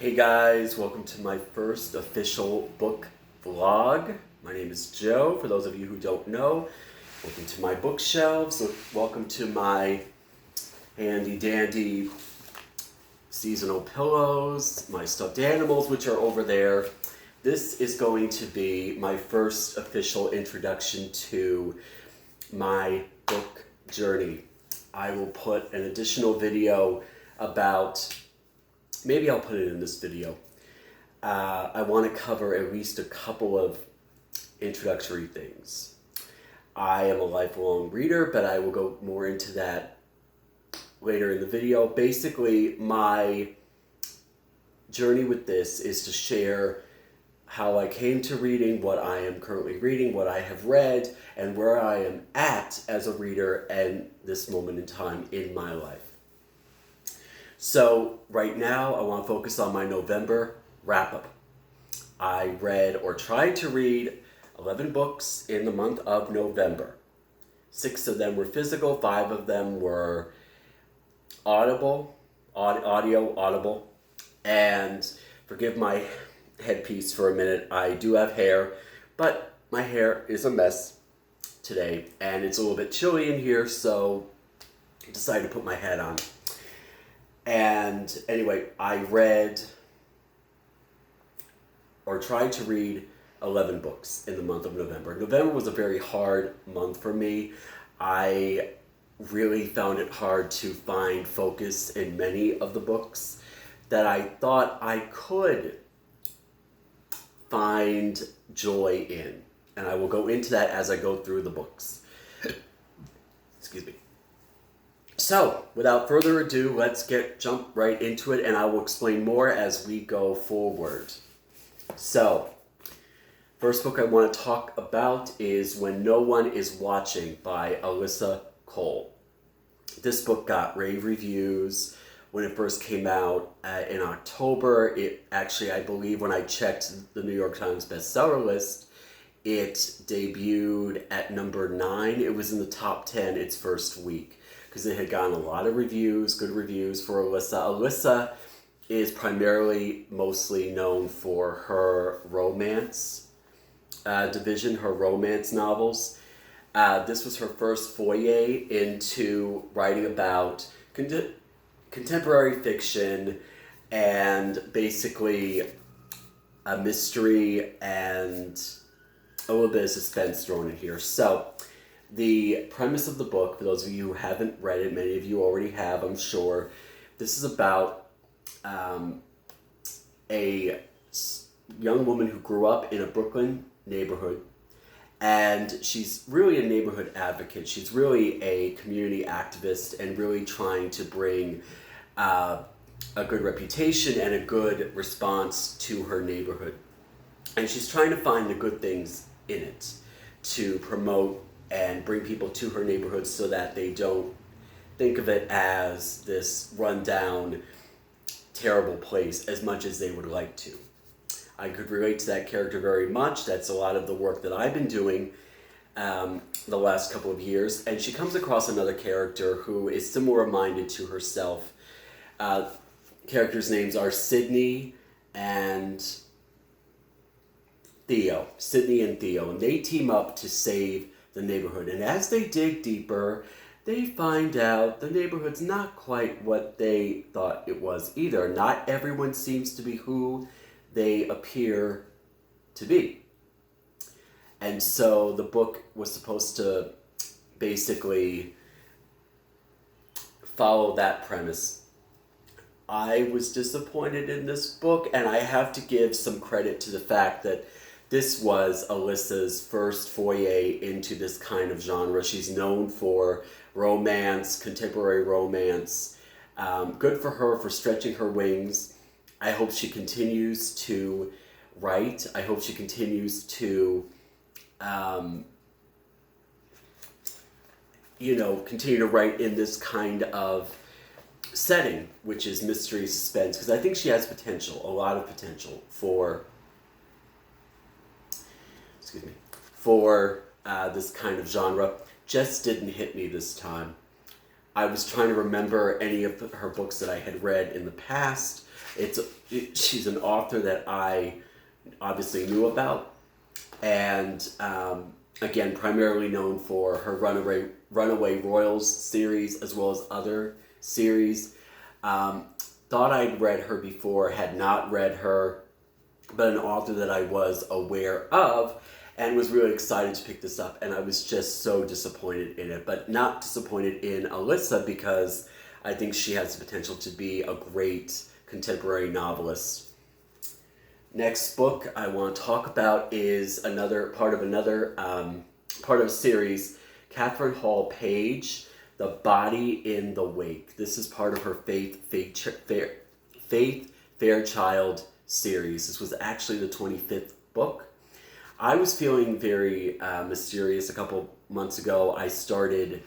Hey guys, welcome to my first official book vlog. My name is Joe, for those of you who don't know. Welcome to my bookshelves. Welcome to my handy dandy seasonal pillows, my stuffed animals, which are over there. This is going to be my first official introduction to my book journey. I will put an additional video about, maybe I'll put it in this video. I want to cover at least a couple of introductory things. I am a lifelong reader, but I will go more into that later in the video. Basically, my journey with this is to share how I came to reading, what I am currently reading, what I have read, and where I am at as a reader and this moment in time in my life. So right now, I want to focus on my November wrap-up. I read or tried to read 11 books in the month of November. 6 of them were physical, 5 of them were audio, and forgive my headpiece for a minute. I do have hair, but my hair is a mess today, and it's a little bit chilly in here, so I decided to put my hat on. And anyway, I read or tried to read 11 books in the month of November. November was a very hard month for me. I really found it hard to find focus in many of the books that I thought I could find joy in. And I will go into that as I go through the books. Excuse me. So, without further ado, let's jump right into it, and I will explain more as we go forward. So, first book I want to talk about is When No One Is Watching by Alyssa Cole. This book got rave reviews when it first came out in October. It actually, I believe, when I checked the New York Times bestseller list, it debuted at number 9. It was in the top 10 its first week, because it had gotten a lot of reviews, good reviews for Alyssa. Alyssa is mostly known for her romance division, her romance novels. This was her first foray into writing about contemporary fiction and basically a mystery and a little bit of suspense thrown in here. So, the premise of the book, for those of you who haven't read it, many of you already have, I'm sure, this is about a young woman who grew up in a Brooklyn neighborhood, and she's really a neighborhood advocate. She's really a community activist and really trying to bring a good reputation and a good response to her neighborhood. And she's trying to find the good things in it to promote and bring people to her neighborhood so that they don't think of it as this rundown, terrible place as much as they would like to. I could relate to that character very much. That's a lot of the work that I've been doing the last couple of years. And she comes across another character who is similar-minded to herself. Characters' names are Sydney and Theo. Sydney and Theo. And they team up to save the neighborhood. And as they dig deeper, they find out the neighborhood's not quite what they thought it was either. Not everyone seems to be who they appear to be. And so the book was supposed to basically follow that premise. I was disappointed in this book, and I have to give some credit to the fact that this was Alyssa's first foray into this kind of genre. She's known for romance, contemporary romance. Good for her for stretching her wings. I hope she continues to write. I hope she continues to, continue to write in this kind of setting, which is mystery suspense, because I think she has potential, a lot of potential for this kind of genre. Just didn't hit me this time. I was trying to remember any of her books that I had read in the past. She's an author that I obviously knew about, and again, primarily known for her Runaway Royals series as well as other series. Thought I'd read her before, had not read her, but an author that I was aware of and was really excited to pick this up, and I was just so disappointed in it, but not disappointed in Alyssa because I think she has the potential to be a great contemporary novelist. Next book I want to talk about is another part of a series, Katherine Hall Page, The Body in the Wake. This is part of her Faith Fairchild series. This was actually the 25th book. I was feeling very mysterious a couple months ago. I started,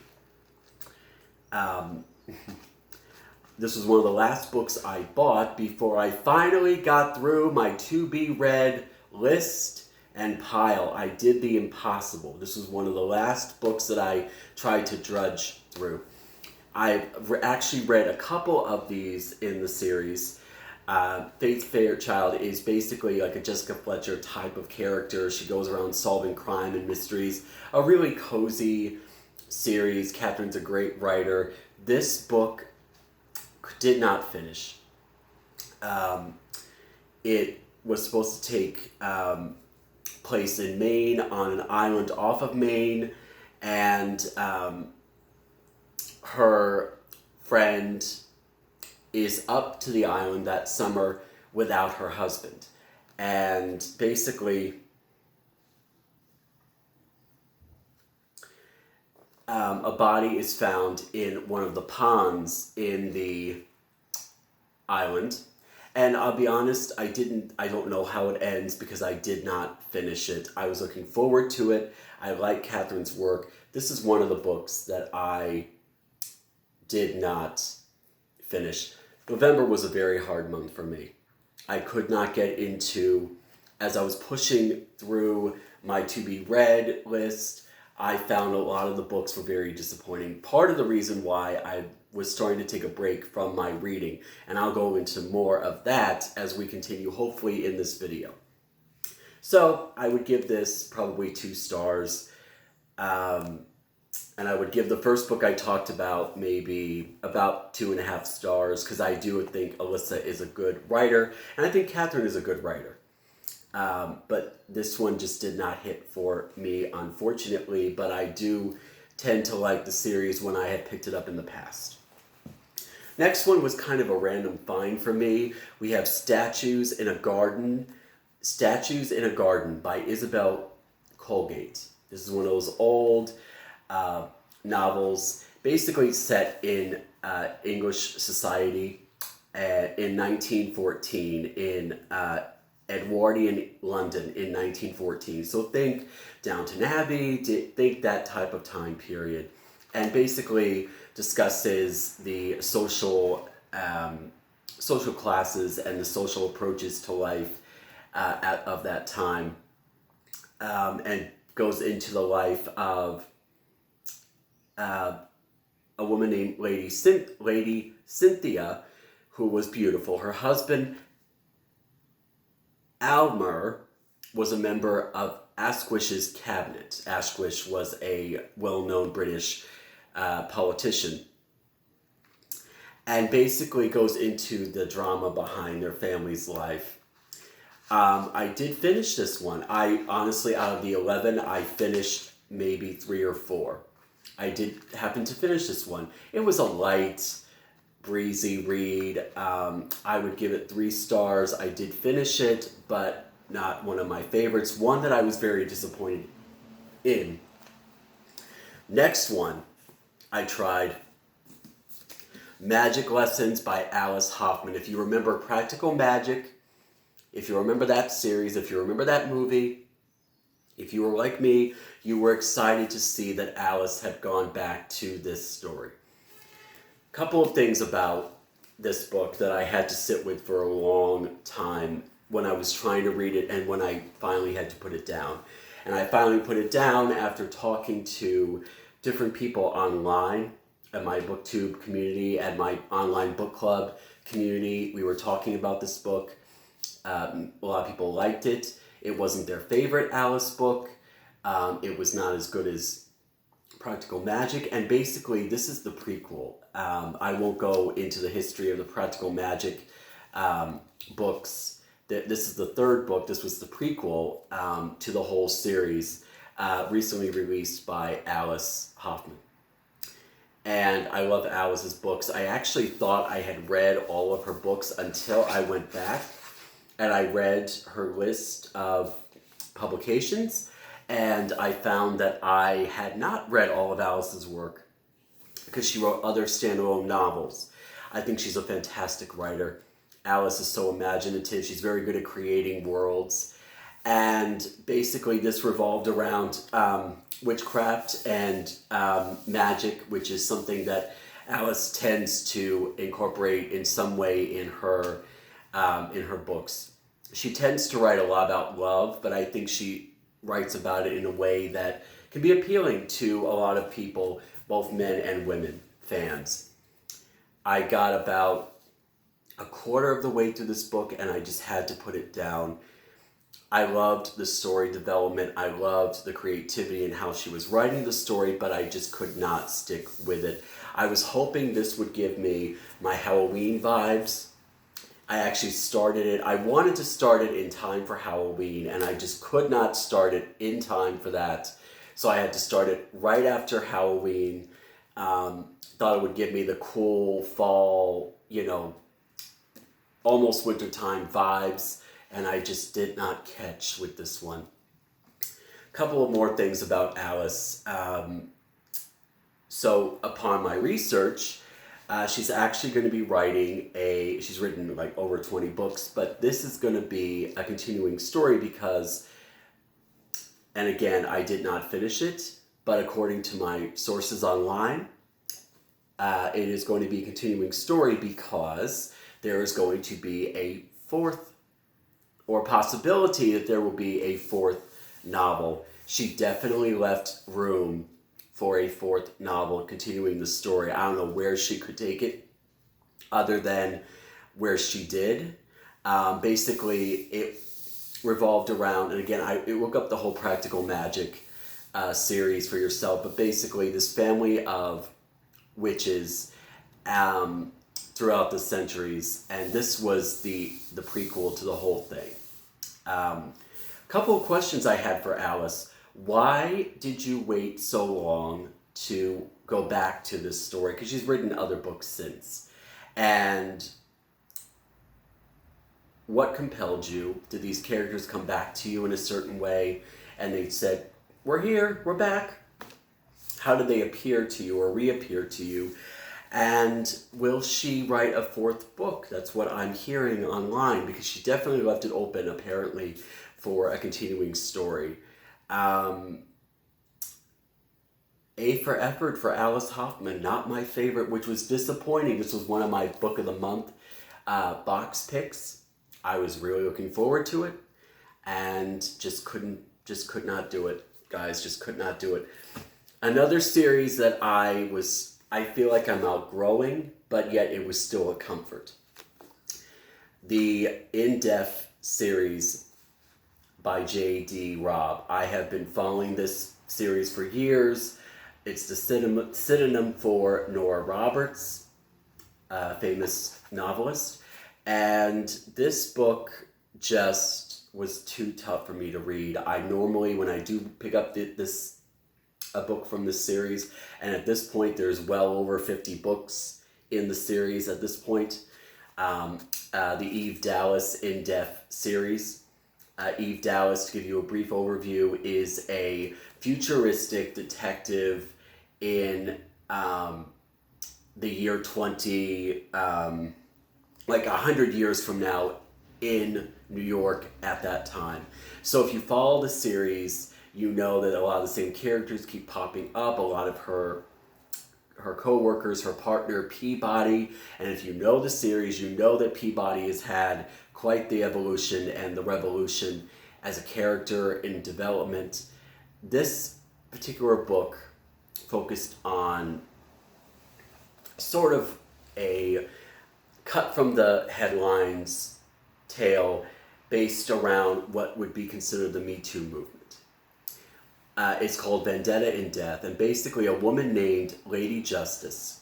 this was one of the last books I bought before I finally got through my to-be-read list and pile. I did the impossible. This was one of the last books that I tried to drudge through. I've actually read a couple of these in the series. Faith Fairchild is basically like a Jessica Fletcher type of character. She goes around solving crime and mysteries. A really cozy series. Catherine's a great writer. This book did not finish. It was supposed to take place in Maine, on an island off of Maine, and her friend is up to the island that summer without her husband. And basically, a body is found in one of the ponds in the island. And I'll be honest, I don't know how it ends because I did not finish it. I was looking forward to it. I like Catherine's work. This is one of the books that I did not finish. November was a very hard month for me. I could not get into, as I was pushing through my to-be-read list, I found a lot of the books were very disappointing. Part of the reason why I was starting to take a break from my reading, and I'll go into more of that as we continue, hopefully, in this video. So, I would give this probably 2 stars. And I would give the first book I talked about maybe about 2.5 stars because I do think Alyssa is a good writer, and I think Katherine is a good writer. But this one just did not hit for me, unfortunately, but I do tend to like the series when I had picked it up in the past. Next one was kind of a random find for me. We have Statues in a Garden by Isabel Colgate. This is one of those old novels, basically set in English society in 1914 in Edwardian London in 1914. So think Downton Abbey, think that type of time period, and basically discusses the social classes and the social approaches to life of that time, and goes into the life of a woman named Lady Cynthia, who was beautiful. Her husband, Aylmer, was a member of Asquith's cabinet. Asquith was a well-known British politician, and basically goes into the drama behind their family's life. I did finish this one. I honestly, out of the 11, I finished maybe 3 or 4. I did happen to finish this one. It was a light, breezy read. I would give it 3 stars. I did finish it, but not one of my favorites. One that I was very disappointed in. Next one, I tried Magic Lessons by Alice Hoffman. If you remember Practical Magic, if you remember that series, if you remember that movie, if you were like me, you were excited to see that Alice had gone back to this story. A couple of things about this book that I had to sit with for a long time when I was trying to read it and when I finally had to put it down. And I finally put it down after talking to different people online at my booktube community, at my online book club community. We were talking about this book. A lot of people liked it. It wasn't their favorite Alice book. It was not as good as Practical Magic, and basically this is the prequel. I won't go into the history of the Practical Magic books. This is the third book. This was the prequel to the whole series, recently released by Alice Hoffman. And I love Alice's books. I actually thought I had read all of her books until I went back and I read her list of publications, and I found that I had not read all of Alice's work because she wrote other standalone novels. I think she's a fantastic writer. Alice is so imaginative. She's very good at creating worlds. And basically this revolved around witchcraft and magic, which is something that Alice tends to incorporate in some way in her books. She tends to write a lot about love, but I think she writes about it in a way that can be appealing to a lot of people, both men and women, fans. I got about a quarter of the way through this book and I just had to put it down. I loved the story development. I loved the creativity and how she was writing the story, but I just could not stick with it. I was hoping this would give me my Halloween vibes. I actually started it. I wanted to start it in time for Halloween, and I just could not start it in time for that. So I had to start it right after Halloween. Thought it would give me the cool fall, almost wintertime vibes, and I just did not catch with this one. A couple of more things about Alice. So upon my research, she's actually going to be writing she's written like over 20 books, but this is going to be a continuing story because, and again, I did not finish it, but according to my sources online, it is going to be a continuing story because there is going to be a fourth, or possibility that there will be a fourth novel. She definitely left room for a fourth novel continuing the story. I don't know where she could take it other than where she did. Basically, it revolved around, and again, I look up the whole Practical Magic series for yourself, but basically this family of witches throughout the centuries, and this was the prequel to the whole thing. Couple of questions I had for Alice. Why did you wait so long to go back to this story? Because she's written other books since. And what compelled you? Did these characters come back to you in a certain way and they said, we're here, we're back? How did they appear to you or reappear to you? And will she write a fourth book? That's what I'm hearing online, because she definitely left it open, apparently, for a continuing story. A for effort for Alice Hoffman, not my favorite, which was disappointing. This was one of my book of the month box picks. I was really looking forward to it, and just could not do it, guys. Just could not do it. Another series that I feel like I'm outgrowing, but yet it was still a comfort. The In-Depth series by J.D. Robb. I have been following this series for years. It's the synonym for Nora Roberts, famous novelist. And this book just was too tough for me to read. I normally, when I do pick up a book from this series, and at this point there's well over 50 books in the series at this point, the Eve Dallas In-Depth series. Eve Dallas, to give you a brief overview, is a futuristic detective in the year 100 years from now in New York at that time. So if you follow the series, you know that a lot of the same characters keep popping up, a lot of her co-workers, her partner Peabody, and if you know the series, you know that Peabody has had quite the evolution and the revolution as a character in development. This particular book focused on sort of a cut from the headlines tale based around what would be considered the Me Too movement. It's called Vendetta in Death, and basically a woman named Lady Justice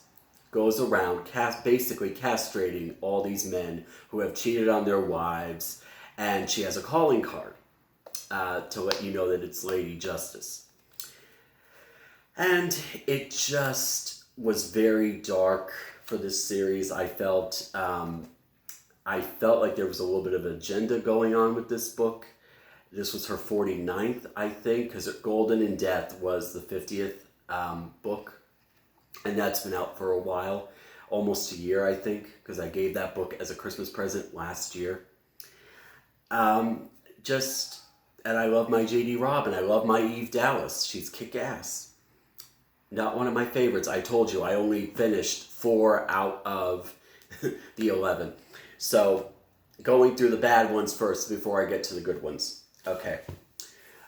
goes around basically castrating all these men who have cheated on their wives, and she has a calling card to let you know that it's Lady Justice. And it just was very dark for this series. I felt like there was a little bit of agenda going on with this book. This was her 49th, I think, because Golden in Death was the 50th book. And that's been out for a while, almost a year, I think, because I gave that book as a Christmas present last year. And I love my J.D. Robin. I love my Eve Dallas. She's kick-ass. Not one of my favorites. I told you, I only finished 4 out of the 11. So, going through the bad ones first before I get to the good ones. Okay.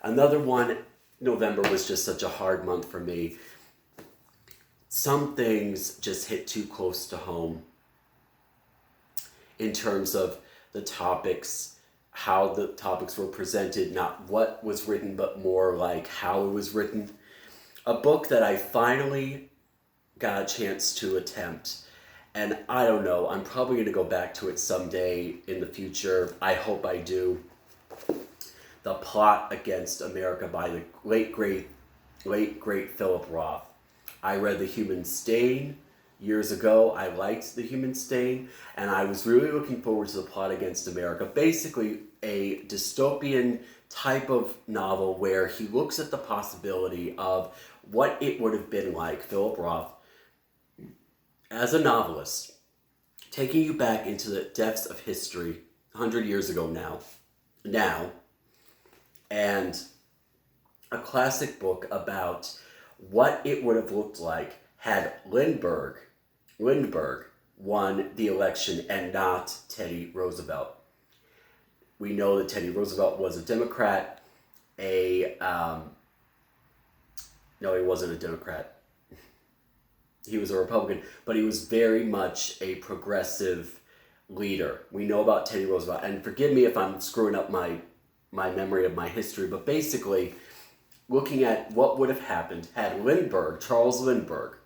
Another one, November was just such a hard month for me. Some things just hit too close to home in terms of the topics, how the topics were presented, not what was written, but more like how it was written. A book that I finally got a chance to attempt, and I don't know, I'm probably going to go back to it someday in the future. I hope I do. The Plot Against America by the late great Philip Roth. I read The Human Stain years ago. I liked The Human Stain, and I was really looking forward to The Plot Against America. Basically, a dystopian type of novel where he looks at the possibility of what it would have been like, Philip Roth, as a novelist, taking you back into the depths of history 100 years ago now, and a classic book about what it would have looked like had Lindbergh won the election and not Teddy Roosevelt. We know that Teddy Roosevelt was a Democrat. No, he wasn't a Democrat. He was a Republican, but he was very much a progressive leader. We know about Teddy Roosevelt, and forgive me if I'm screwing up my memory of my history, but basically, looking at what would have happened had Charles Lindbergh,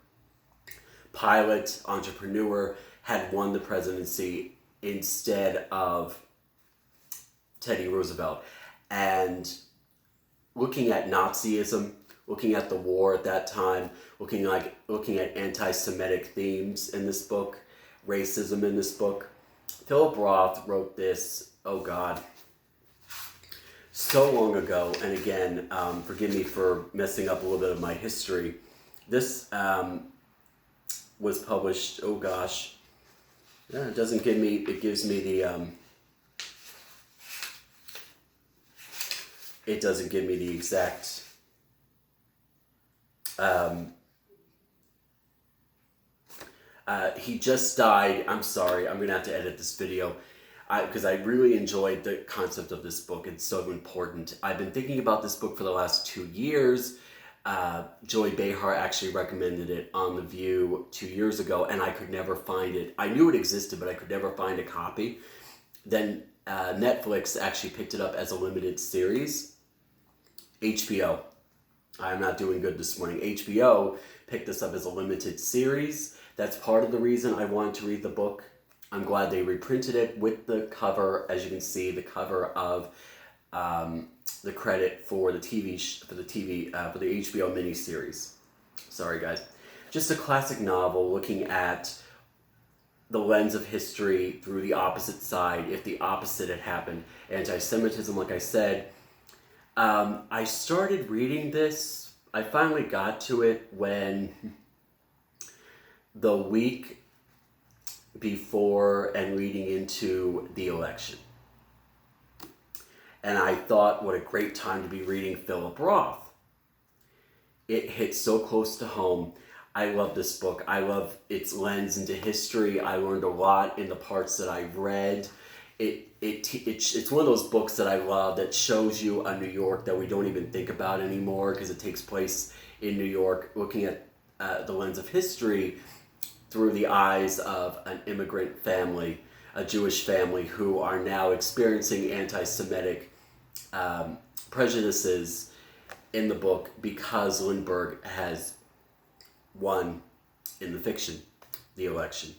pilot, entrepreneur, had won the presidency instead of Teddy Roosevelt. And looking at Nazism, looking at the war at that time, looking at anti-Semitic themes in this book, racism in this book. Philip Roth wrote this, oh God, so long ago, and again, forgive me for messing up a little bit of my history. This was published, oh gosh, it gives me the, it doesn't give me the exact, he just died. I'm sorry, I'm going to have to edit this video because I really enjoyed the concept of this book. It's so important. I've been thinking about this book for the last 2 years. Joy Behar actually recommended it on The View 2 years ago, and I could never find it. I knew it existed, but I could never find a copy. Then Netflix actually picked it up as a limited series. HBO. I'm not doing good this morning. HBO picked this up as a limited series. That's part of the reason I wanted to read the book. I'm glad they reprinted it with the cover. As you can see, the cover of the credit for the HBO miniseries. Sorry, guys. Just a classic novel looking at the lens of history through the opposite side. If the opposite had happened, anti-Semitism, like I said. I started reading this. I finally got to it when the week before and leading into the election. And I thought, what a great time to be reading Philip Roth. It hit so close to home. I love this book. I love its lens into history. I learned a lot in the parts that I read. It's one of those books that I love that shows you a New York that we don't even think about anymore because it takes place in New York, looking at the lens of history through the eyes of an immigrant family, a Jewish family who are now experiencing anti-Semitic prejudices in the book because Lindbergh has won in the fiction, the election.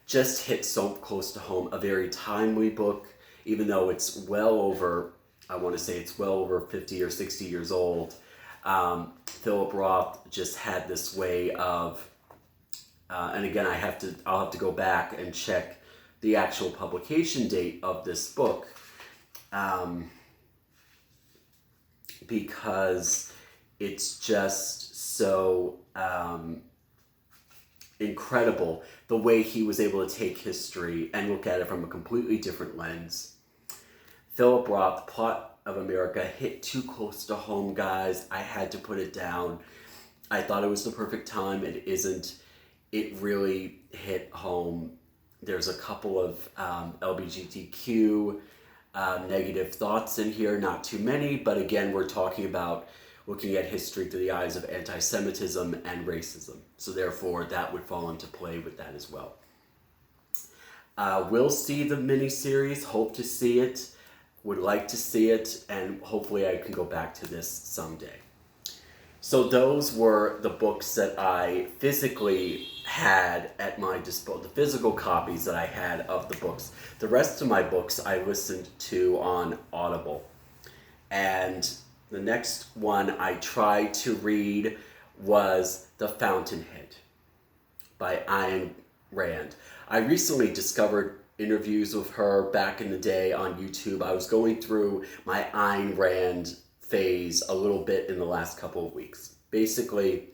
Just hit so close to home, a very timely book, even though it's well over, I want to say it's well over 50 or 60 years old. Philip Roth just had this way of, and again, I'll have to go back and check the actual publication date of this book, because it's just so incredible the way he was able to take history and look at it from a completely different lens. Philip Roth, Plot of America, hit too close to home, guys. I had to put it down. I thought it was the perfect time. It isn't. It really hit home. There's a couple of LGBTQ negative thoughts in here, not too many, but again, we're talking about looking at history through the eyes of anti-Semitism and racism. So therefore, that would fall into play with that as well. We'll see the miniseries, hope to see it, would like to see it, and hopefully I can go back to this someday. So those were the books that I physically had at my disposal, the physical copies that I had of the books. The rest of my books I listened to on Audible. And the next one I tried to read was The Fountainhead by Ayn Rand. I recently discovered interviews with her back in the day on YouTube. I was going through my Ayn Rand phase a little bit in the last couple of weeks. Basically,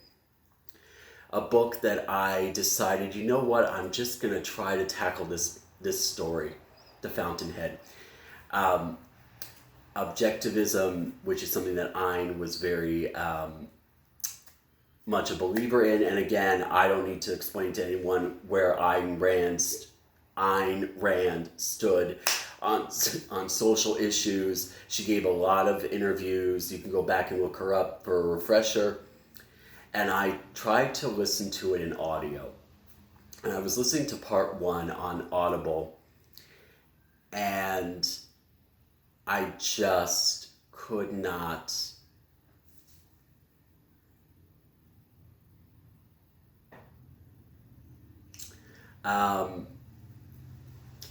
a book that I decided, you know what, I'm just going to try to tackle this story, The Fountainhead. Objectivism, which is something that Ayn was very much a believer in, and again, I don't need to explain to anyone where Ayn Rand stood on social issues. She gave a lot of interviews. You can go back and look her up for a refresher. And I tried to listen to it in audio. And I was listening to part 1 on Audible, and I just could not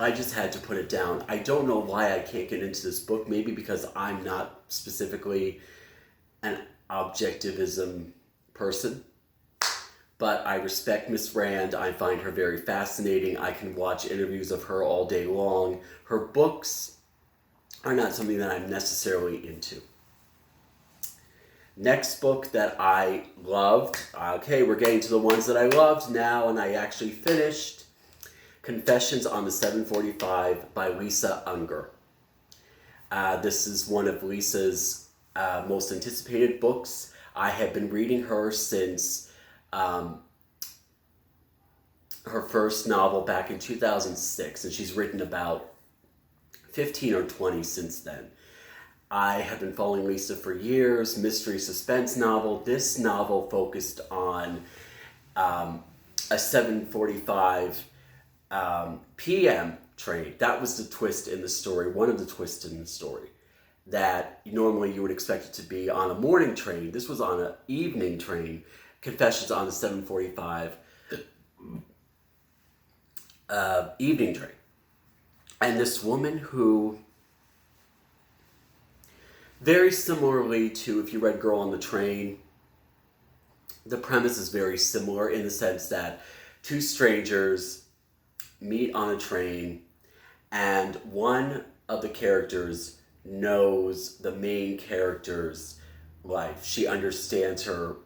I just had to put it down. I don't know why I can't get into this book. Maybe because I'm not specifically an objectivism person. But I respect Miss Rand. I find her very fascinating. I can watch interviews of her all day long. Her books are not something that I'm necessarily into. Next book that I loved. Okay, we're getting to the ones that I loved now, and I actually finished. Confessions on the 745 by Lisa Unger. This is one of Lisa's most anticipated books. I have been reading her since her first novel back in 2006, and she's written about 15 or 20 since then. I have been following Lisa for years. Mystery suspense novel. This novel focused on a 7:45 p.m. train. That was the twist in the story, one of the twists in the story. That normally you would expect it to be on a morning train. This was on an evening train. Confessions on the 7:45 evening train. And this woman who, very similarly to if you read Girl on the Train, the premise is very similar in the sense that two strangers meet on a train, and one of the characters knows the main character's life. She understands her.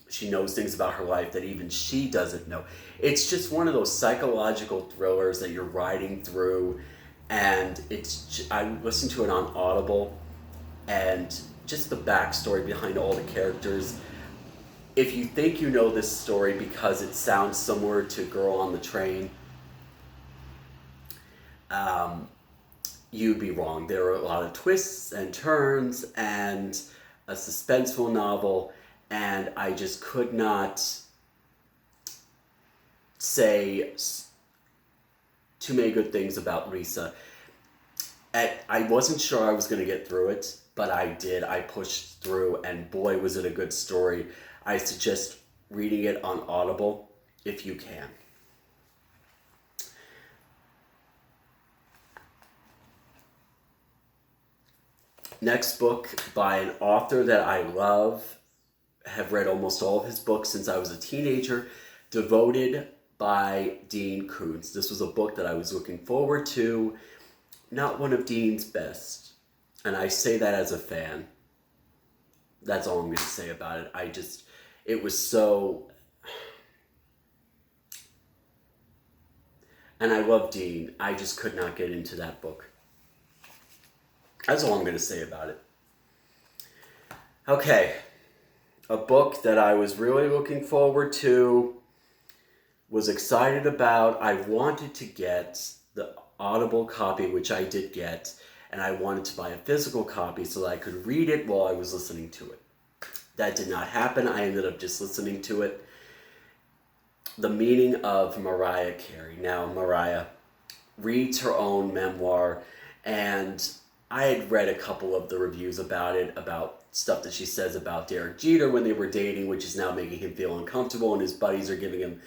She knows things about her life that even she doesn't know. It's just one of those psychological thrillers that you're riding through, and I listened to it on Audible, and just the backstory behind all the characters. If you think you know this story because it sounds similar to Girl on the Train, you'd be wrong. There are a lot of twists and turns and a suspenseful novel, and I just could not say too many good things about Lisa. I wasn't sure I was going to get through it, but I did. I pushed through, and boy, was it a good story. I suggest reading it on Audible if you can. Next book by an author that I love, have read almost all of his books since I was a teenager, Devoted by Dean Koontz. This was a book that I was looking forward to. Not one of Dean's best. And I say that as a fan. That's all I'm going to say about it. It was so... And I love Dean. I just could not get into that book. That's all I'm going to say about it. Okay. A book that I was really looking forward to, was excited about. I wanted to get the Audible copy, which I did get, and I wanted to buy a physical copy so that I could read it while I was listening to it. That did not happen. I ended up just listening to it. The Meaning of Mariah Carey. Now, Mariah reads her own memoir, and I had read a couple of the reviews about it, about stuff that she says about Derek Jeter when they were dating, which is now making him feel uncomfortable, and his buddies are giving him,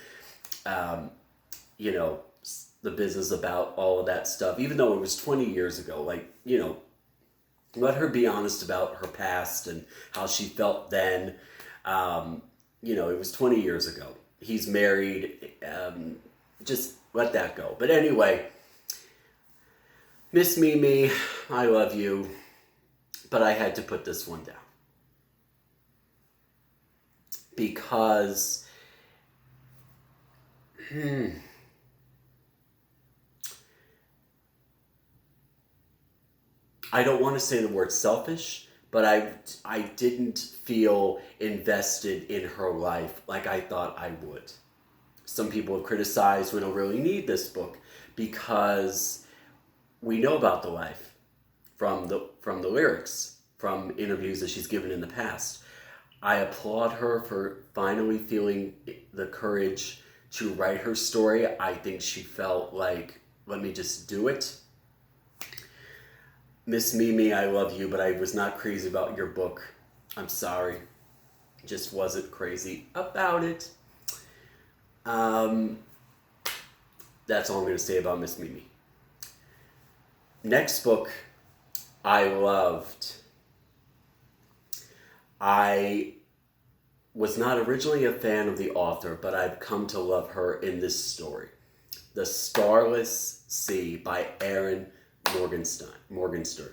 the business about all of that stuff, even though it was 20 years ago. Let her be honest about her past and how she felt then. It was 20 years ago. He's married. Just let that go. But anyway, Miss Mimi, I love you, but I had to put this one down. Because, I don't want to say the word selfish, but I didn't feel invested in her life like I thought I would. Some people have criticized we don't really need this book because we know about the life from the lyrics, from interviews that she's given in the past. I applaud her for finally feeling the courage to write her story. I think she felt like, let me just do it. Miss Mimi, I love you, but I was not crazy about your book. I'm sorry. Just wasn't crazy about it. That's all I'm going to say about Miss Mimi. Next book I loved. I was not originally a fan of the author, but I've come to love her in this story. The Starless Sea by Erin Morgenstern.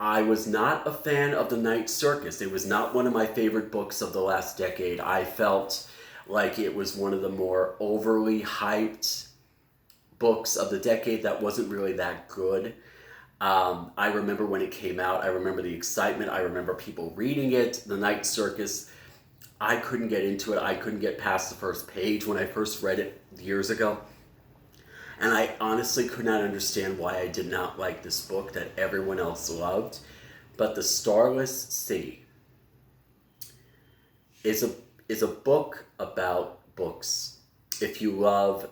I was not a fan of The Night Circus. It was not one of my favorite books of the last decade. I felt like it was one of the more overly hyped books of the decade that wasn't really that good. I remember when it came out. I remember the excitement. I remember people reading it. The Night Circus. I couldn't get into it. I couldn't get past the first page when I first read it years ago. And I honestly could not understand why I did not like this book that everyone else loved. But The Starless Sea is a book about books. If you love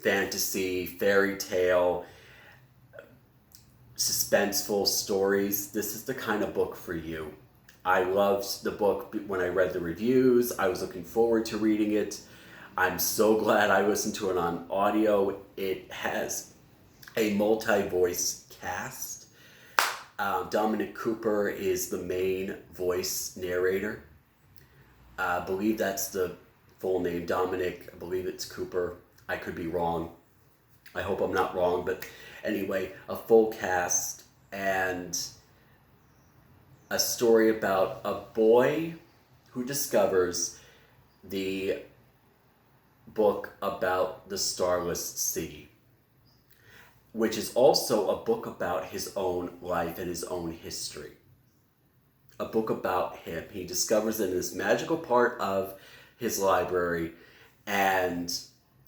fantasy, fairy tale, suspenseful stories, this is the kind of book for you. I loved the book when I read the reviews. I was looking forward to reading it. I'm so glad I listened to it on audio. It has a multi-voice cast. Dominic Cooper is the main voice narrator. I believe that's the full name, Dominic. I believe it's Cooper. I could be wrong. I hope I'm not wrong, but anyway, a full cast and a story about a boy who discovers the book about the Starless Sea, which is also a book about his own life and his own history. A book about him. He discovers it in this magical part of his library and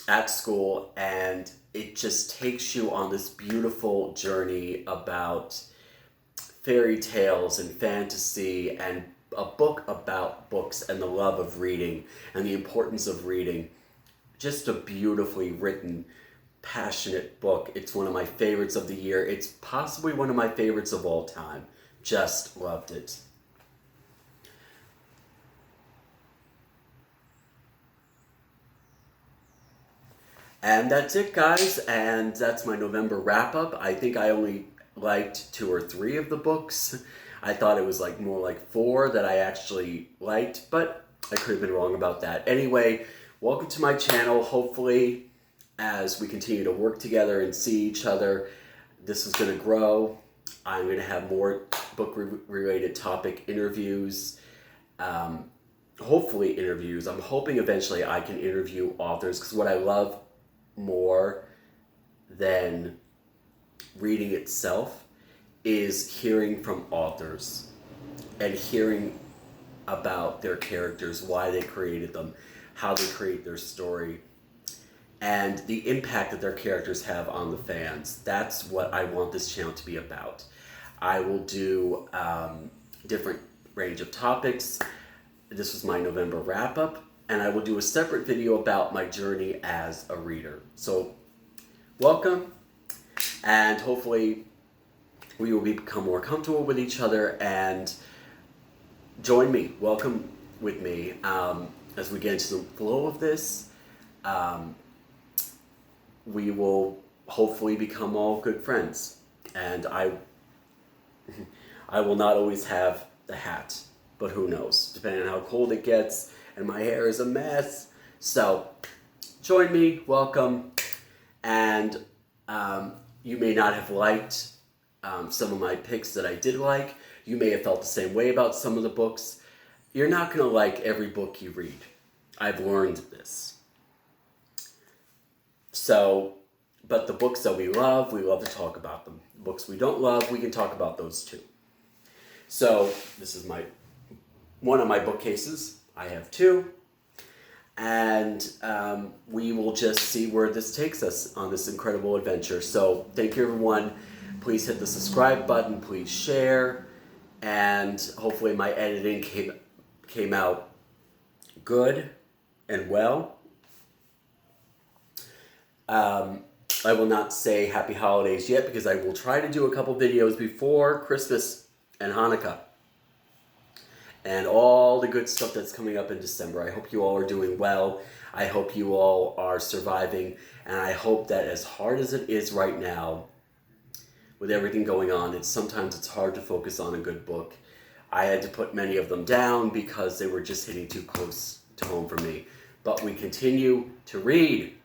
at school, and it just takes you on this beautiful journey about fairy tales and fantasy and a book about books and the love of reading and the importance of reading. Just a beautifully written, passionate book. It's one of my favorites of the year. It's possibly one of my favorites of all time. Just loved it. And that's it, guys. And that's my November wrap up. I think I only liked 2 or 3 of the books. I thought it was like more like 4 that I actually liked, but I could have been wrong about that. Anyway, welcome to my channel. Hopefully, as we continue to work together and see each other, this is going to grow. I'm going to have more book-related topic interviews. Hopefully interviews. I'm hoping eventually I can interview authors, because what I love more than reading itself is hearing from authors and hearing about their characters, why they created them, how they create their story, and the impact that their characters have on the fans. That's what I want this channel to be about. I will do different range of topics. This was my November wrap-up, and I will do a separate video about my journey as a reader. So, welcome, and hopefully we will become more comfortable with each other, and join me, welcome with me as we get into the flow of this. We will hopefully become all good friends, and I will not always have the hat, but who knows, depending on how cold it gets, and my hair is a mess. So, join me, welcome, and you may not have liked some of my picks that I did like. You may have felt the same way about some of the books. You're not going to like every book you read. I've learned this. So, but the books that we love to talk about them. The books we don't love, we can talk about those too. So, this is one of my bookcases. I have 2. And we will just see where this takes us on this incredible adventure. So, thank you, everyone. Please hit the subscribe button. Please share. And hopefully my editing came out good and well. I will not say happy holidays yet, because I will try to do a couple videos before Christmas and Hanukkah and all the good stuff that's coming up in December. I hope you all are doing well. I hope you all are surviving, and I hope that as hard as it is right now with everything going on, sometimes it's hard to focus on a good book. I had to put many of them down because they were just hitting too close to home for me. But we continue to read.